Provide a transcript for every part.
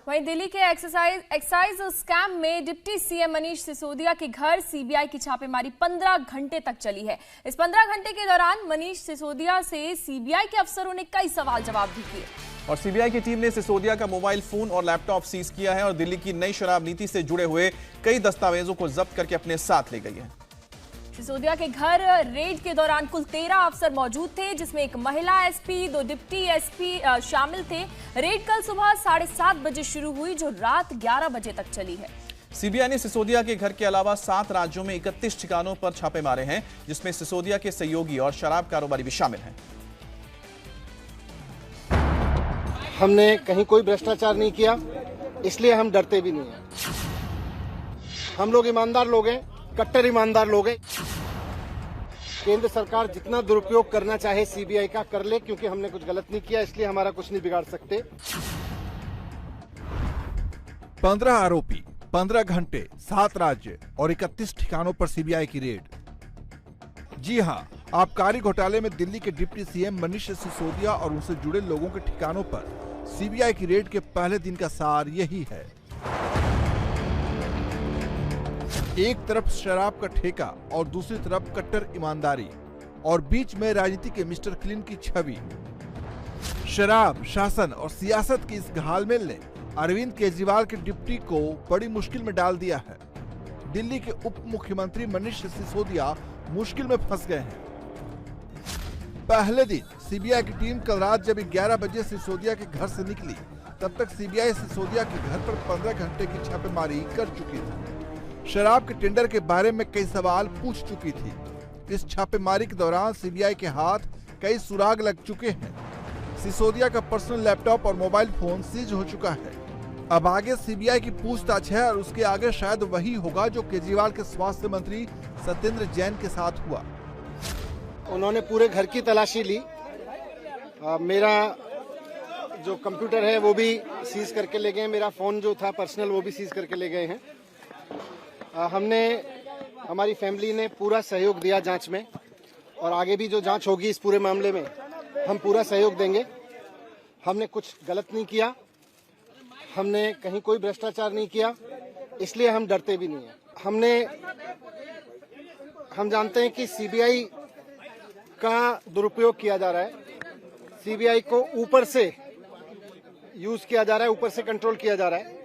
वहीं दिल्ली के excise scam में डिप्टी सीएम मनीष सिसोदिया के घर सीबीआई की छापेमारी 15 घंटे तक चली है। इस 15 घंटे के दौरान मनीष सिसोदिया से सीबीआई के अफसरों ने कई सवाल जवाब भी किए और सीबीआई की टीम ने सिसोदिया का मोबाइल फोन और लैपटॉप सीज किया है और दिल्ली की नई शराब नीति से जुड़े हुए कई दस्तावेजों को जब्त करके अपने साथ ले गई है। सिसोदिया के घर रेड के दौरान कुल 13 अफसर मौजूद थे, जिसमें एक महिला एसपी, 2 डिप्टी एसपी शामिल थे। रेड कल सुबह 7:30 बजे शुरू हुई, जो रात 11 बजे तक चली है। सीबीआई ने सिसोदिया के घर के अलावा 7 राज्यों में 31 ठिकानों पर छापे मारे हैं, जिसमें सिसोदिया के सहयोगी और शराब कारोबारी भी शामिल हैं। हमने कहीं कोई भ्रष्टाचार नहीं किया, इसलिए हम डरते भी नहीं हैं। हम लोग ईमानदार लोग हैं, कट्टर ईमानदार लोग हैं। केंद्र सरकार जितना दुरुपयोग करना चाहे सीबीआई का कर ले, क्योंकि हमने कुछ गलत नहीं किया, इसलिए हमारा कुछ नहीं बिगाड़ सकते। 15 आरोपी, 15 घंटे, 7 राज्य और 31 ठिकानों पर सीबीआई की रेड। जी हां, आबकारी घोटाले में दिल्ली के डिप्टी सीएम मनीष सिसोदिया और उनसे जुड़े लोगों के ठिकानों पर सीबीआई की रेड के पहले दिन का सार यही है। एक तरफ शराब का ठेका और दूसरी तरफ कट्टर ईमानदारी और बीच में राजनीति के मिस्टर क्लीन की छवि। शराब, शासन और सियासत की इस घालमेल ने अरविंद केजरीवाल के डिप्टी को बड़ी मुश्किल में डाल दिया है। दिल्ली के उप मुख्यमंत्री मनीष सिसोदिया मुश्किल में फंस गए हैं। पहले दिन सीबीआई की टीम कल रात जब 11 बजे सिसोदिया के घर से निकली, तब तक सीबीआई सिसोदिया के घर पर 15 घंटे की छापेमारी कर चुकी थी। शराब के टेंडर के बारे में कई सवाल पूछ चुकी थी। इस छापेमारी के दौरान सीबीआई के हाथ कई सुराग लग चुके हैं। सिसोदिया का पर्सनल लैपटॉप और मोबाइल फोन सीज हो चुका है। अब आगे सीबीआई की पूछताछ है और उसके आगे शायद वही होगा जो केजरीवाल के स्वास्थ्य मंत्री सत्येंद्र जैन के साथ हुआ। उन्होंने पूरे घर की तलाशी ली। मेरा जो कंप्यूटर है वो भी सीज करके ले गए। मेरा फोन जो था पर्सनल वो भी सीज करके ले गए हैं। हमारी फैमिली ने पूरा सहयोग दिया जांच में, और आगे भी जो जांच होगी इस पूरे मामले में हम पूरा सहयोग देंगे। हमने कुछ गलत नहीं किया, हमने कहीं कोई भ्रष्टाचार नहीं किया, इसलिए हम डरते भी नहीं हैं। हम जानते हैं कि सीबीआई का दुरुपयोग किया जा रहा है, सीबीआई को ऊपर से यूज किया जा रहा है, ऊपर से कंट्रोल किया जा रहा है।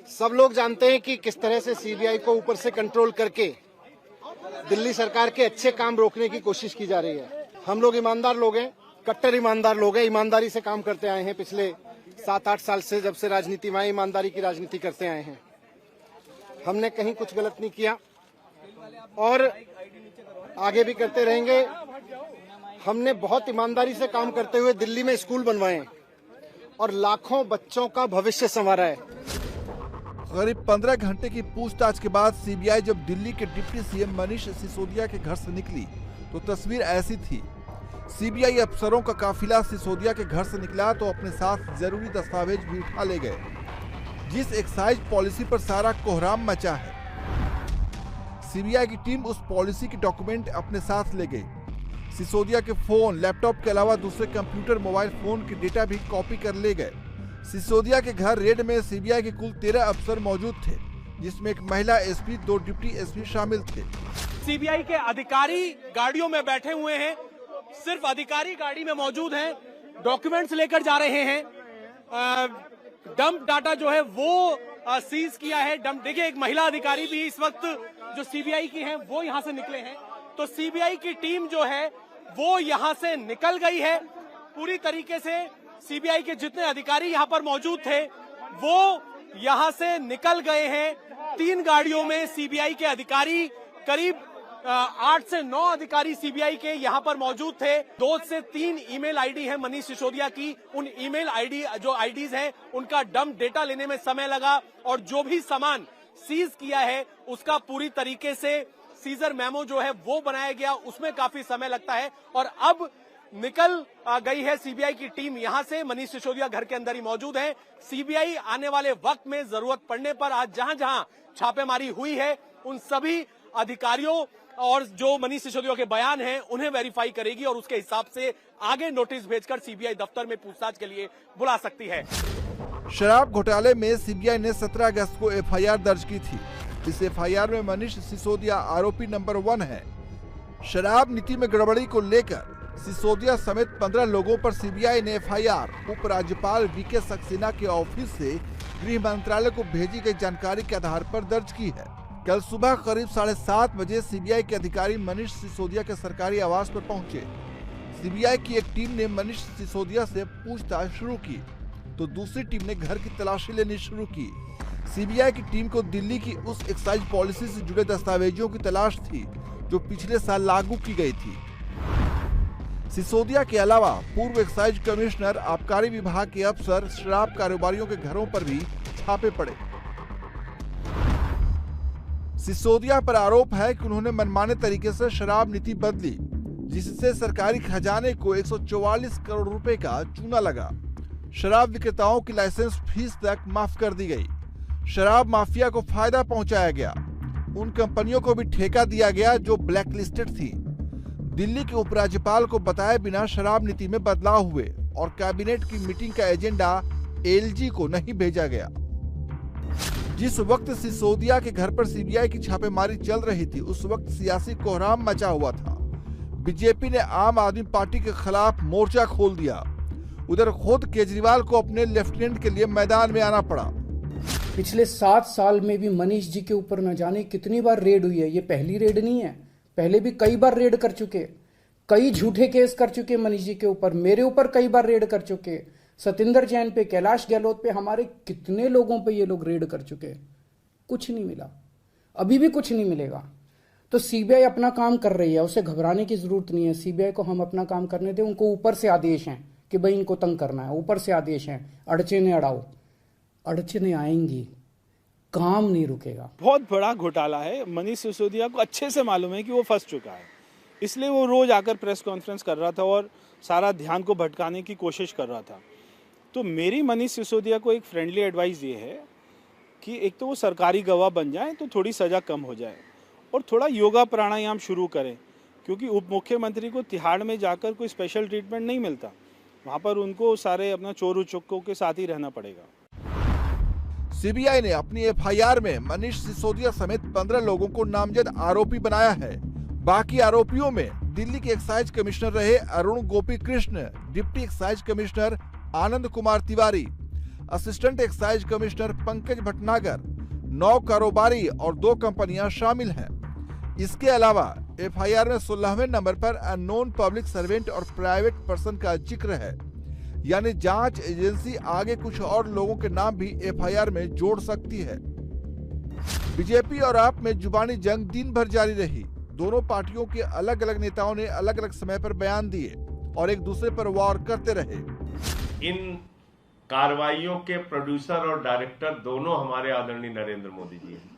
सब लोग जानते हैं कि किस तरह से सीबीआई को ऊपर से कंट्रोल करके दिल्ली सरकार के अच्छे काम रोकने की कोशिश की जा रही है। हम लोग ईमानदार लोग हैं, कट्टर ईमानदार लोग हैं, ईमानदारी से काम करते आए हैं। पिछले 7-8 साल से जब से राजनीति में आए, ईमानदारी की राजनीति करते आए हैं। हमने कहीं कुछ गलत नहीं किया और आगे भी करते रहेंगे। हमने बहुत ईमानदारी से काम करते हुए दिल्ली में स्कूल बनवाए और लाखों बच्चों का भविष्य संवारा है। करीब 15 घंटे की पूछताछ के बाद सीबीआई जब दिल्ली के डिप्टी सीएम मनीष सिसोदिया के घर से निकली तो तस्वीर ऐसी थी। सीबीआई अफसरों का काफिला सिसोदिया के घर से निकला तो अपने साथ जरूरी दस्तावेज भी उठा ले गए। जिस एक्साइज पॉलिसी पर सारा कोहराम मचा है, सीबीआई की टीम उस पॉलिसी के डॉक्यूमेंट अपने साथ ले गई। सिसोदिया के फोन, लैपटॉप के अलावा दूसरे कंप्यूटर, मोबाइल फोन के डेटा भी कॉपी कर ले गए। सिसोदिया के घर रेड में सीबीआई के कुल 13 अफसर मौजूद थे, जिसमें एक महिला एसपी, 2 डिप्टी एसपी शामिल थे। सीबीआई के अधिकारी गाड़ियों में बैठे हुए हैं, सिर्फ अधिकारी गाड़ी में मौजूद हैं, डॉक्यूमेंट्स लेकर जा रहे हैं। डंप डाटा जो है वो सीज किया है। देखिए, एक महिला अधिकारी भी इस वक्त जो सीबीआई की हैं वो यहां से निकले हैं। तो सीबीआई की टीम जो है वो यहां से निकल गई है। पूरी तरीके से सीबीआई के जितने अधिकारी यहां पर मौजूद थे वो यहां से निकल गए हैं। 3 गाड़ियों में सीबीआई के अधिकारी, करीब 8 से 9 अधिकारी सीबीआई के यहां पर मौजूद थे। 2 से 3 ईमेल आईडी है मनीष सिसोदिया की। उन ईमेल आईडीज हैं उनका डंप डेटा लेने में समय लगा, और जो भी सामान सीज किया है उसका पूरी तरीके से सीजर मेमो जो है वो बनाया गया, उसमें काफी समय लगता है। और अब निकल गई है सीबीआई की टीम यहां से। मनीष सिसोदिया घर के अंदर ही मौजूद है। सीबीआई आने वाले वक्त में जरूरत पड़ने पर आज जहां जहां छापेमारी हुई है उन सभी अधिकारियों और जो मनीष सिसोदिया के बयान हैं उन्हें वेरीफाई करेगी और उसके हिसाब से आगे नोटिस भेजकर सीबीआई दफ्तर में पूछताछ के लिए बुला सकती है। शराब घोटाले में सीबीआई ने 17 अगस्त को एफआईआर दर्ज की थी। इस एफआईआर में मनीष सिसोदिया आरोपी नंबर 1 है। शराब नीति में गड़बड़ी को लेकर सिसोदिया समेत 15 लोगों पर सीबीआई ने एफआईआर उपराज्यपाल वीके सक्सेना के ऑफिस से गृह मंत्रालय को भेजी गई जानकारी के आधार पर दर्ज की है। कल सुबह करीब 7:30 बजे सीबीआई के अधिकारी मनीष सिसोदिया के सरकारी आवास पर पहुंचे। सीबीआई की एक टीम ने मनीष सिसोदिया से पूछताछ शुरू की तो दूसरी टीम ने घर की तलाशी लेनी शुरू की। सीबीआई की टीम को दिल्ली की उस एक्साइज पॉलिसी से जुड़े दस्तावेजों की तलाश थी जो पिछले साल लागू की गई थी। सिसोदिया के अलावा पूर्व एक्साइज कमिश्नर, आबकारी विभाग के अफसर, शराब कारोबारियों के घरों पर भी छापे पड़े। सिसोदिया पर आरोप है कि उन्होंने मनमाने तरीके से शराब नीति बदली, जिससे सरकारी खजाने को 144 करोड़ रुपए का चूना लगा। शराब विक्रेताओं की लाइसेंस फीस तक माफ कर दी गई। शराब माफिया को फायदा पहुंचाया गया। उन कंपनियों को भी ठेका दिया गया जो ब्लैकलिस्टेड थी। दिल्ली के उपराज्यपाल को बताए बिना शराब नीति में बदलाव हुए और कैबिनेट की मीटिंग का एजेंडा एलजी को नहीं भेजा गया। जिस वक्त सिसोदिया के घर पर सीबीआई की छापेमारी चल रही थी, उस वक्त सियासी कोहराम मचा हुआ था। बीजेपी ने आम आदमी पार्टी के खिलाफ मोर्चा खोल दिया। उधर खुद केजरीवाल को अपने लेफ्टिनेंट के लिए मैदान में आना पड़ा। पिछले 7 साल में भी मनीष जी के ऊपर न जाने कितनी बार रेड हुई है। ये पहली रेड नहीं है, पहले भी कई बार रेड कर चुके, कई झूठे केस कर चुके मनीष जी के ऊपर, मेरे ऊपर कई बार रेड कर चुके, सतिंदर जैन पे, कैलाश गहलोत पे, हमारे कितने लोगों पे ये लोग रेड कर चुके। कुछ नहीं मिला, अभी भी कुछ नहीं मिलेगा। तो सीबीआई अपना काम कर रही है, उसे घबराने की जरूरत नहीं है। सीबीआई को हम अपना काम करने दें। उनको ऊपर से आदेश हैं कि भाई इनको तंग करना है, ऊपर से आदेश हैं, अड़चने अड़ाओ। अड़चने आएंगी, काम नहीं रुकेगा। बहुत बड़ा घोटाला है। मनीष सिसोदिया को अच्छे से मालूम है कि वो फंस चुका है, इसलिए वो रोज आकर प्रेस कॉन्फ्रेंस कर रहा था और सारा ध्यान को भटकाने की कोशिश कर रहा था। तो मेरी मनीष सिसोदिया को एक फ्रेंडली एडवाइस ये है कि एक तो वो सरकारी गवाह बन जाए तो थोड़ी सज़ा कम हो जाए और थोड़ा योगा प्राणायाम शुरू करें, क्योंकि उप मुख्यमंत्री को तिहाड़ में जाकर कोई स्पेशल ट्रीटमेंट नहीं मिलता। वहाँ पर उनको सारे अपना चोर उचक्कों के साथ ही रहना पड़ेगा। सीबीआई ने अपनी एफआईआर में मनीष सिसोदिया समेत 15 लोगों को नामजद आरोपी बनाया है। बाकी आरोपियों में दिल्ली के एक्साइज कमिश्नर रहे Arun Gopi Krishna, deputy excise commissioner Anand Kumar Tiwari, assistant excise commissioner Pankaj Bhatnagar, 9 कारोबारी और 2 कंपनियां शामिल हैं। इसके अलावा एफआईआर में 16वें नंबर पर अननोन पब्लिक सर्वेंट और प्राइवेट पर्सन का जिक्र है, यानी जांच एजेंसी आगे कुछ और लोगों के नाम भी एफआईआर में जोड़ सकती है। बीजेपी और आप में जुबानी जंग दिन भर जारी रही। दोनों पार्टियों के अलग अलग नेताओं ने अलग अलग समय पर बयान दिए और एक दूसरे पर वार करते रहे। इन कार्रवाइयों के प्रोड्यूसर और डायरेक्टर दोनों हमारे आदरणीय नरेंद्र मोदी जी हैं।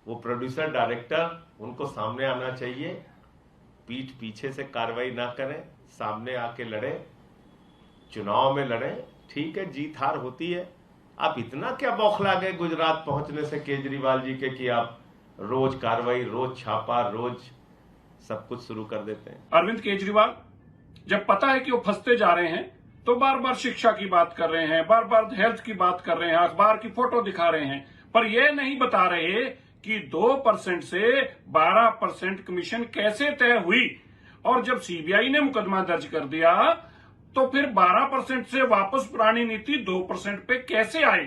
वो प्रोड्यूसर डायरेक्टर, उनको सामने आना चाहिए, पीठ पीछे से कार्रवाई ना करें, सामने आके लड़े, चुनाव में लड़े। ठीक है, जीत हार होती है। आप इतना क्या बौखला गए गुजरात पहुंचने से केजरीवाल जी के कि आप रोज कार्रवाई, रोज छापा, रोज सब कुछ शुरू कर देते हैं। अरविंद केजरीवाल जब पता है कि वो फंसते जा रहे हैं तो बार बार शिक्षा की बात कर रहे हैं, बार बार हेल्थ की बात कर रहे हैं, अखबार की फोटो दिखा रहे हैं, पर यह नहीं बता रहे कि 2% से 12% कमीशन कैसे तय हुई। और जब सीबीआई ने मुकदमा दर्ज कर दिया तो फिर 12% से वापस पुरानी नीति 2% पे कैसे आई।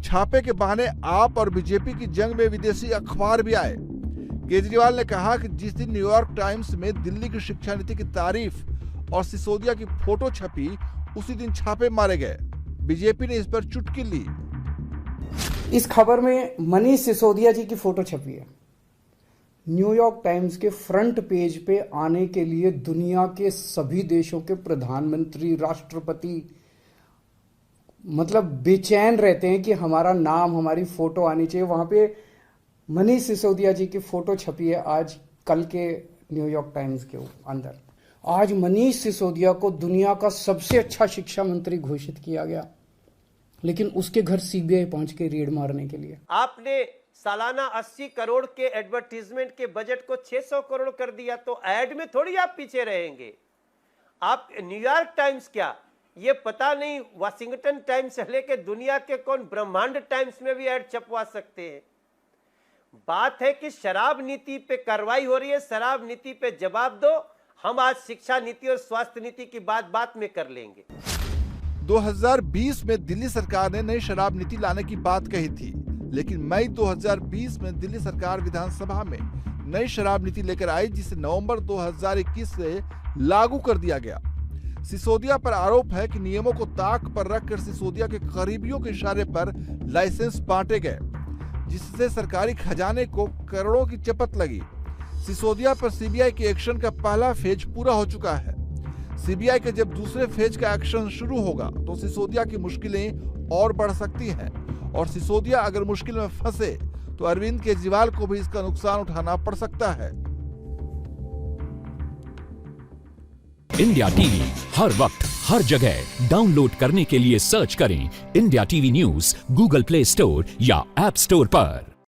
छापे के बहाने आप और बीजेपी की जंग में विदेशी अखबार भी आए। केजरीवाल ने कहा कि जिस दिन न्यूयॉर्क टाइम्स में दिल्ली की शिक्षा नीति की तारीफ और सिसोदिया की फोटो छपी, उसी दिन छापे मारे गए। बीजेपी ने इस पर चुटकी ली। इस खबर में मनीष सिसोदिया जी की फोटो छपी है। न्यूयॉर्क टाइम्स के फ्रंट पेज पे आने के लिए दुनिया के सभी देशों के प्रधानमंत्री, राष्ट्रपति मतलब बेचैन रहते हैं कि हमारा नाम, हमारी फोटो आनी चाहिए। वहां पे मनीष सिसोदिया जी की फोटो छपी है आज कल के न्यूयॉर्क टाइम्स के अंदर। आज मनीष सिसोदिया को दुनिया का सबसे अच्छा शिक्षा मंत्री घोषित किया गया, लेकिन उसके घर सीबीआई पहुंच के रेड मारने के लिए। आपने सालाना 80 करोड़ के एडवर्टीजमेंट के बजट को 600 करोड़ कर दिया, तो ऐड में थोड़ी आप पीछे रहेंगे। आप न्यूयॉर्क टाइम्स क्या, ये पता नहीं वाशिंगटन टाइम्स से लेके दुनिया के कौन ब्रह्मांड टाइम्स में भी ऐड छपवा सकते हैं। बात है कि शराब नीति पे कार्रवाई हो रही है, शराब नीति पे जवाब दो। हम आज शिक्षा नीति और स्वास्थ्य नीति की बात में कर लेंगे। 2020 में दिल्ली सरकार ने नई शराब नीति लाने की बात कही थी, लेकिन मई 2020 में दिल्ली सरकार विधानसभा में नई शराब नीति लेकर आई, जिसे नवंबर 2021 से लागू कर दिया गया। सिसोदिया पर आरोप है कि नियमों को ताक पर रखकर सिसोदिया के करीबियों के इशारे पर लाइसेंस बांटे गए, जिससे सरकारी खजाने को करोड़ों की चपत लगी। सिसोदिया पर सीबीआई के एक्शन का पहला फेज पूरा हो चुका है। सीबीआई के जब दूसरे फेज का एक्शन शुरू होगा तो सिसोदिया की मुश्किलें और बढ़ सकती हैं, और सिसोदिया अगर मुश्किल में फंसे तो अरविंद केजरीवाल को भी इसका नुकसान उठाना पड़ सकता है। इंडिया टीवी हर वक्त हर जगह डाउनलोड करने के लिए सर्च करें India TV news Google play store या ऐप स्टोर पर।